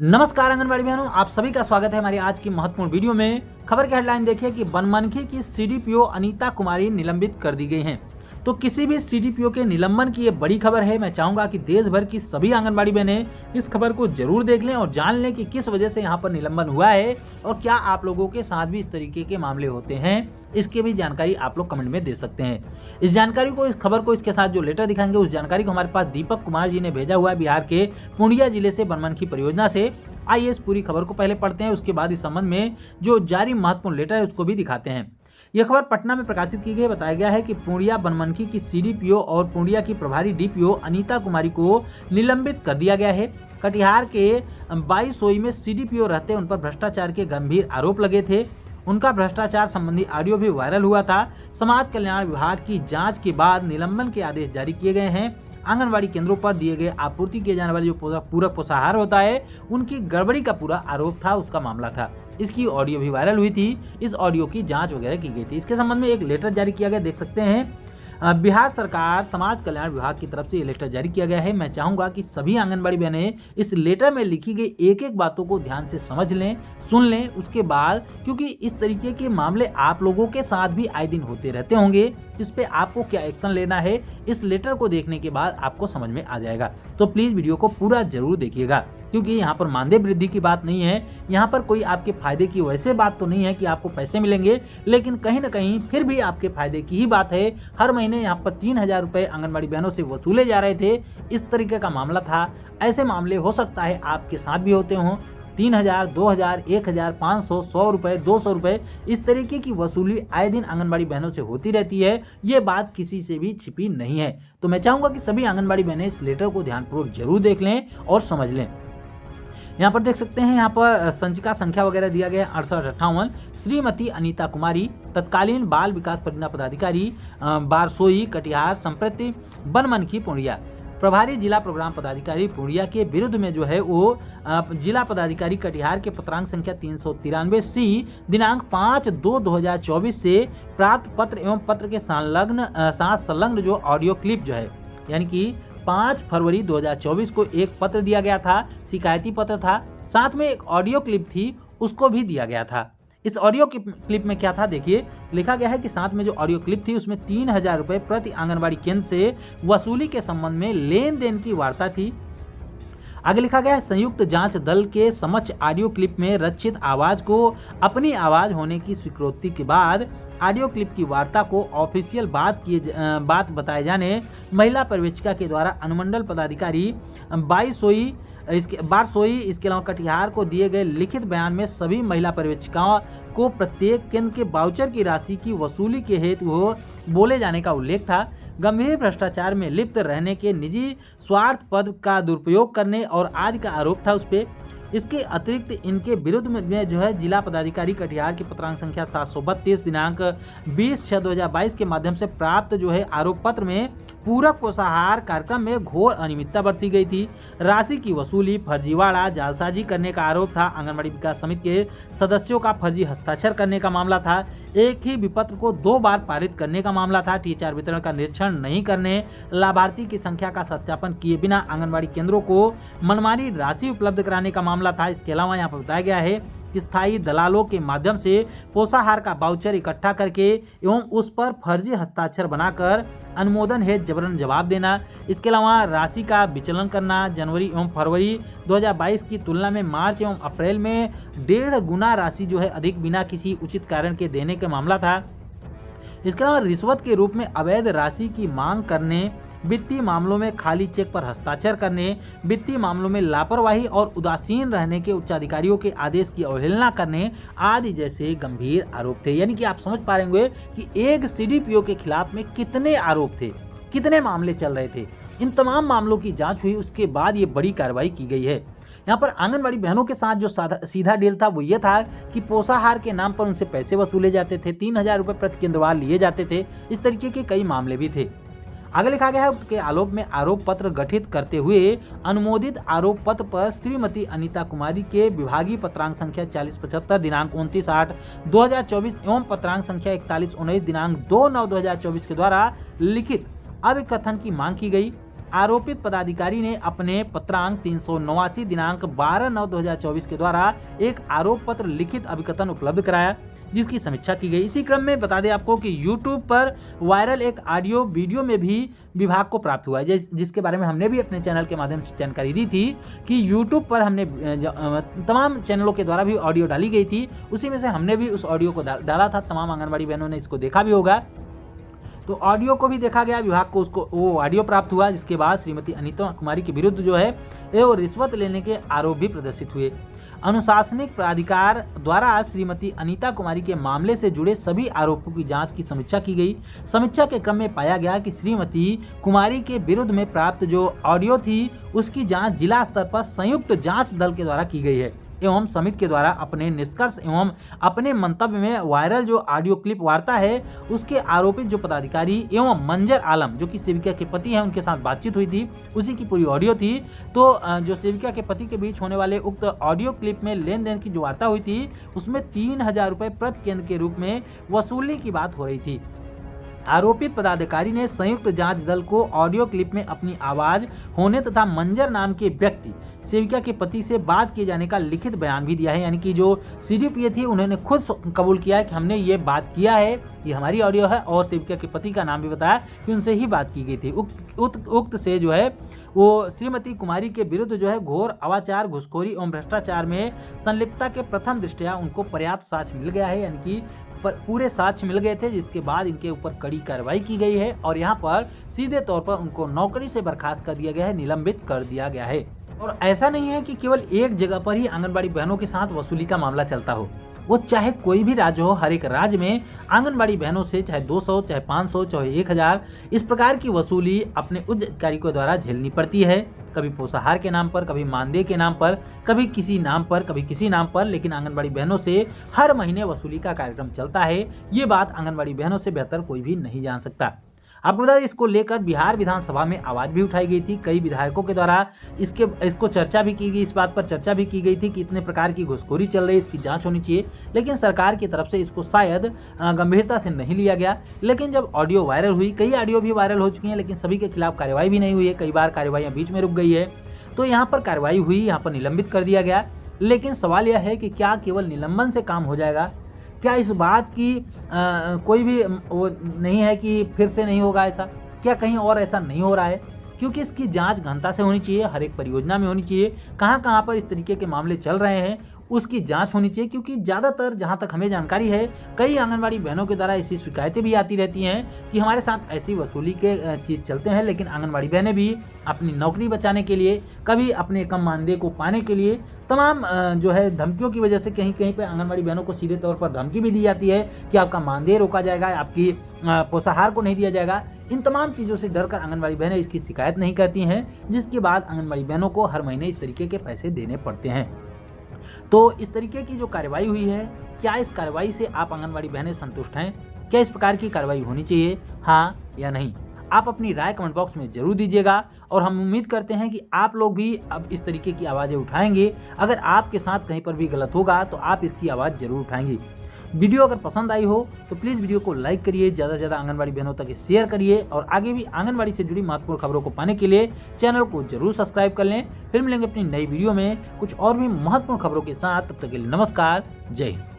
नमस्कार आंगनबाड़ी बहनों, आप सभी का स्वागत है हमारी आज की महत्वपूर्ण वीडियो में। खबर की हेडलाइन देखिए कि बनमनखी की सीडीपीओ अनीता कुमारी निलंबित कर दी गई हैं। तो किसी भी सीडीपीओ के निलंबन की ये बड़ी खबर है। मैं चाहूंगा कि देश भर की सभी आंगनबाड़ी बहनें इस खबर को जरूर देख लें और जान लें कि किस वजह से यहाँ पर निलंबन हुआ है और क्या आप लोगों के साथ भी इस तरीके के मामले होते हैं। इसकी भी जानकारी आप लोग कमेंट में दे सकते हैं। इस जानकारी को, इस खबर को, इसके साथ जो लेटर दिखाएंगे उस जानकारी को हमारे पास दीपक कुमार जी ने भेजा हुआ है बिहार के पूर्णिया जिले से बनमनखी परियोजना से। आइए इस पूरी खबर को पहले पढ़ते हैं, उसके बाद इस संबंध में जो जारी महत्वपूर्ण लेटर है उसको भी दिखाते हैं। यह खबर पटना में प्रकाशित की गई। बताया गया है कि पूर्णिया बनमनखी की सीडीपीओ और पूर्णिया की प्रभारी डीपीओ अनीता कुमारी को निलंबित कर दिया गया है। कटिहार के 22 सोई में सीडीपीओ रहते उन पर भ्रष्टाचार के गंभीर आरोप लगे थे। उनका भ्रष्टाचार संबंधी ऑडियो भी वायरल हुआ था। समाज कल्याण विभाग की जांच के बाद निलंबन के आदेश जारी किए गए हैं। आंगनबाड़ी केंद्रों पर दिए गए आपूर्ति किए जाने वाले जो पूरक पोषाहार होता है उनकी गड़बड़ी का पूरा आरोप था, उसका मामला था। इसकी ऑडियो भी वायरल हुई थी। इस ऑडियो की जांच वगैरह की गई थी। इसके संबंध में एक लेटर जारी किया गया, देख सकते हैं। बिहार सरकार समाज कल्याण विभाग की तरफ से ये लेटर जारी किया गया है। मैं चाहूंगा कि सभी आंगनबाड़ी बहनें इस लेटर में लिखी गई एक एक बातों को ध्यान से समझ लें, सुन लें उसके बाद, क्योंकि इस तरीके के मामले आप लोगों के साथ भी आए दिन होते रहते होंगे, जिस पे आपको क्या एक्शन लेना है इस लेटर को देखने के बाद आपको समझ में आ जाएगा। तो प्लीज वीडियो को पूरा जरूर देखिएगा, क्योंकि यहाँ पर मानदेय वृद्धि की बात नहीं है। यहाँ पर कोई आपके फायदे की वैसे बात तो नहीं है कि आपको पैसे मिलेंगे, लेकिन कहीं ना कहीं फिर भी आपके फायदे की ही बात है। हर महीने यहाँ पर 3,000 रुपए आंगनबाड़ी बहनों से वसूले जा रहे थे। इस तरीके का मामला था। ऐसे मामले हो सकता है आपके साथ भी होते हों। 3,000, 2,000, 1,000, 500, 100 रुपए, 200 रुपए, इस तरीके की वसूली आए दिन आंगनबाड़ी बहनों से होती रहती है। ये बात किसी से भी छिपी नहीं है। तो मैं चाहूंगा कि सभी आंगनबाड़ी बहनें इस लेटर को ध्यानपूर्वक जरूर देख लें और समझ लें। यहाँ पर देख सकते हैं, यहाँ पर संचिका संख्या वगैरह दिया गया 6858। श्रीमती अनीता कुमारी, तत्कालीन बाल विकास परियोजना पदाधिकारी, बारसोई कटिहार, संप्रति बनमनखी पूर्णिया। प्रभारी जिला प्रोग्राम पदाधिकारी पूर्णिया के विरुद्ध में जो है वो जिला पदाधिकारी कटिहार के पत्रांक संख्या 393C दिनांक 5/2/2024 से प्राप्त पत्र एवं पत्र के साथ संलग्न जो ऑडियो क्लिप जो है, यानी कि 5 फरवरी 2024 को एक पत्र दिया गया था, शिकायती पत्र था, साथ में एक ऑडियो क्लिप थी, उसको भी दिया गया था। इस ऑडियो क्लिप में क्या था देखिए, लिखा गया है कि साथ में जो ऑडियो क्लिप थी उसमें 3,000 रुपए प्रति आंगनबाड़ी केंद्र से वसूली के संबंध में लेन देन की वार्ता थी। आगे लिखा गया है, संयुक्त जांच दल के समक्ष ऑडियो क्लिप में रक्षित आवाज को अपनी आवाज होने की स्वीकृति के बाद ऑडियो क्लिप की वार्ता को ऑफिशियल बात बताए जाने महिला पर्यवेक्षिका के द्वारा अनुमंडल पदाधिकारी बारसोई इसके अलावा कटिहार को दिए गए लिखित बयान में सभी महिला पर्यवेक्षिकाओं को प्रत्येक केंद्र के वाउचर की राशि की वसूली के हेतु बोले जाने का उल्लेख था। गंभीर भ्रष्टाचार में लिप्त रहने के निजी स्वार्थ पद का दुरुपयोग करने और आदि का आरोप था उस पर। इसके अतिरिक्त इनके विरुद्ध में जो है जिला पदाधिकारी कटिहार की पत्रांक संख्या 732 दिनांक 20/6/2022 के माध्यम से प्राप्त जो है आरोप पत्र में पूरक पोषाहार कार्यक्रम में घोर अनियमितता बरती गई थी। राशि की वसूली, फर्जीवाड़ा, जालसाजी करने का आरोप था। आंगनबाड़ी विकास समिति के सदस्यों का फर्जी हस्ताक्षर करने का मामला था। एक ही विपत्र को 2 बार पारित करने का मामला था। टीचर वितरण का निरीक्षण नहीं करने, लाभार्थी की संख्या का सत्यापन किए बिना आंगनबाड़ी केंद्रों को मनमानी राशि उपलब्ध कराने का मामला था। इसके अलावा यहाँ पर बताया गया है कि स्थायी दलालों के माध्यम से पोषाहार का वाउचर इकट्ठा करके एवं उस पर फर्जी हस्ताक्षर बनाकर अनुमोदन हेतु जबरन जवाब देना। इसके अलावा राशि का विचलन करना। जनवरी एवं फरवरी 2022 की तुलना में मार्च एवं अप्रैल में 1.5 गुना राशि जो है अधिक बिना किसी उचित कारण के देने का मामला था। इसके अलावा रिश्वत के रूप में अवैध राशि की मांग करने, वित्तीय मामलों में खाली चेक पर हस्ताक्षर करने, वित्तीय मामलों में लापरवाही और उदासीन रहने के उच्चाधिकारियों के आदेश की अवहेलना करने आदि जैसे गंभीर आरोप थे। यानी कि आप समझ पा रहे होंगे कि एक सीडीपीओ के खिलाफ में कितने आरोप थे, कितने मामले चल रहे थे। इन तमाम मामलों की जांच हुई, उसके बाद ये बड़ी कार्रवाई की गई है। यहाँ पर आंगनबाड़ी बहनों के साथ जो सीधा डील था वो ये था कि पोषाहार के नाम पर उनसे पैसे वसूले जाते थे, 3,000 रुपए प्रति केंद्रवार लिए जाते थे। इस तरीके के कई मामले भी थे। आगे लिखा गया है के आलोक में आरोप पत्र गठित करते हुए अनुमोदित आरोप पत्र पर श्रीमती अनीता कुमारी के विभागीय पत्रांक संख्या 4075 दिनांक 29/8/2024 एवं पत्रांक संख्या 4119 दिनांक 2/9/2024 के द्वारा लिखित अभिकथन की मांग की गई। आरोपित पदाधिकारी ने अपने पत्रांक 389 दिनांक 12/9/2024 के द्वारा एक आरोप पत्र लिखित अभिकथन उपलब्ध कराया, जिसकी समीक्षा की गई। इसी क्रम में बता दें आपको कि YouTube पर वायरल एक ऑडियो वीडियो में भी विभाग को प्राप्त हुआ है, जिसके बारे में हमने भी अपने चैनल के माध्यम से जानकारी दी थी कि YouTube पर हमने तमाम चैनलों के द्वारा भी ऑडियो डाली गई थी, उसी में से हमने भी उस ऑडियो को डाला था। तमाम आंगनबाड़ी बहनों ने इसको देखा भी होगा, तो ऑडियो को भी देखा गया, विभाग को उसको वो ऑडियो प्राप्त हुआ, जिसके बाद श्रीमती अनीता कुमारी के विरुद्ध जो है वो रिश्वत लेने के आरोप भी प्रदर्शित हुए। अनुशासनिक प्राधिकार द्वारा श्रीमती अनीता कुमारी के मामले से जुड़े सभी आरोपों की जांच की समीक्षा की गई। समीक्षा के क्रम में पाया गया कि श्रीमती कुमारी के विरुद्ध में प्राप्त जो ऑडियो थी उसकी जांच जिला स्तर पर संयुक्त जांच दल के द्वारा की गई है एवं समिति के द्वारा अपने निष्कर्ष एवं अपने मंतव्य में वायरल जो ऑडियो क्लिप वार्ता है उसके आरोपित जो पदाधिकारी एवं मंजर आलम जो कि सेविका के पति हैं उनके साथ बातचीत हुई थी, उसी की पूरी ऑडियो थी। तो जो सेविका के पति के बीच होने वाले उक्त ऑडियो क्लिप में लेन देन की जो वार्ता हुई थी उसमें 3000 रुपये प्रति केंद्र के रूप में वसूलने की बात हो रही थी। आरोपित पदाधिकारी ने संयुक्त जांच दल को ऑडियो क्लिप में अपनी आवाज होने तथा मंजर नाम के व्यक्ति सेविका के पति से बात किए जाने का लिखित बयान भी दिया है। यानी कि जो सीडीपीए थी उन्होंने खुद कबूल किया है कि हमने ये बात किया है, ये हमारी ऑडियो है, और सेविका के पति का नाम भी बताया कि उनसे ही बात की गई थी। उक्त से जो है वो श्रीमती कुमारी के विरुद्ध जो है घोर अवाचार, घुसखोरी एवं भ्रष्टाचार में संलिप्तता के प्रथम दृष्टया उनको पर्याप्त साक्ष्य मिल गया है, यानी कि पूरे साक्ष्य मिल गए थे, जिसके बाद इनके ऊपर कड़ी कार्रवाई की गई है और यहाँ पर सीधे तौर पर उनको नौकरी से बर्खास्त कर दिया गया है, निलंबित कर दिया गया है। और ऐसा नहीं है कि केवल एक जगह पर ही आंगनबाड़ी बहनों के साथ वसूली का मामला चलता हो, वो चाहे कोई भी राज्य हो, हर एक राज्य में आंगनबाड़ी बहनों से चाहे 200, चाहे 500, चाहे 1000 इस प्रकार की वसूली अपने उच्च अधिकारी के द्वारा झेलनी पड़ती है। कभी पोषाहार के नाम पर, कभी मानदेय के नाम पर, कभी किसी नाम पर, कभी किसी नाम पर, लेकिन आंगनबाड़ी बहनों से हर महीने वसूली का कार्यक्रम चलता है। ये बात आंगनबाड़ी बहनों से बेहतर कोई भी नहीं जान सकता। आपको बता दें इसको लेकर बिहार विधानसभा में आवाज भी उठाई गई थी, कई विधायकों के द्वारा इसको चर्चा भी की गई, इस बात पर चर्चा भी की गई थी कि इतने प्रकार की घुसखोरी चल रही है, इसकी जांच होनी चाहिए, लेकिन सरकार की तरफ से इसको शायद गंभीरता से नहीं लिया गया। लेकिन जब ऑडियो वायरल हुई, कई ऑडियो भी वायरल हो चुकी हैं, लेकिन सभी के खिलाफ कार्रवाई भी नहीं हुई है, कई बार कार्रवाइयाँ बीच में रुक गई है, तो यहाँ पर कार्रवाई हुई, यहाँ पर निलंबित कर दिया गया। लेकिन सवाल यह है कि क्या केवल निलंबन से काम हो जाएगा? क्या इस बात की कोई भी वो नहीं है कि फिर से नहीं होगा ऐसा? क्या कहीं और ऐसा नहीं हो रहा है? क्योंकि इसकी जांच गहनता से होनी चाहिए, हर एक परियोजना में होनी चाहिए, कहाँ कहाँ पर इस तरीके के मामले चल रहे हैं उसकी जांच होनी चाहिए। क्योंकि ज़्यादातर जहाँ तक हमें जानकारी है, कई आंगनबाड़ी बहनों के द्वारा ऐसी शिकायतें भी आती रहती हैं कि हमारे साथ ऐसी वसूली के चीज़ चलते हैं, लेकिन आंगनबाड़ी बहनें भी अपनी नौकरी बचाने के लिए, कभी अपने कम मानदेय को पाने के लिए, तमाम जो है धमकियों की वजह से कहीं कहीं पे आंगनबाड़ी बहनों को सीधे तौर पर धमकी भी दी जाती है कि आपका मानदेय रोका जाएगा, आपकी पोषाहार को नहीं दिया जाएगा। इन तमाम चीज़ों से डरकर आंगनबाड़ी बहनें इसकी शिकायत नहीं करती हैं, जिसके बाद आंगनबाड़ी बहनों को हर महीने इस तरीके के पैसे देने पड़ते हैं। तो इस तरीके की जो कार्रवाई हुई है, क्या इस कार्रवाई से आप आंगनबाड़ी बहनें संतुष्ट हैं? क्या इस प्रकार की कार्रवाई होनी चाहिए, हाँ या नहीं? आप अपनी राय कमेंट बॉक्स में जरूर दीजिएगा और हम उम्मीद करते हैं कि आप लोग भी अब इस तरीके की आवाज़ें उठाएंगे। अगर आपके साथ कहीं पर भी गलत होगा तो आप इसकी आवाज़ जरूर उठाएंगे। वीडियो अगर पसंद आई हो तो प्लीज़ वीडियो को लाइक करिए, ज़्यादा से ज़्यादा आंगनबाड़ी बहनों तक शेयर करिए और आगे भी आंगनबाड़ी से जुड़ी महत्वपूर्ण खबरों को पाने के लिए चैनल को जरूर सब्सक्राइब कर लें। फिर मिलेंगे अपनी नई वीडियो में कुछ और भी महत्वपूर्ण खबरों के साथ, तब तक के लिए नमस्कार, जय हिंद।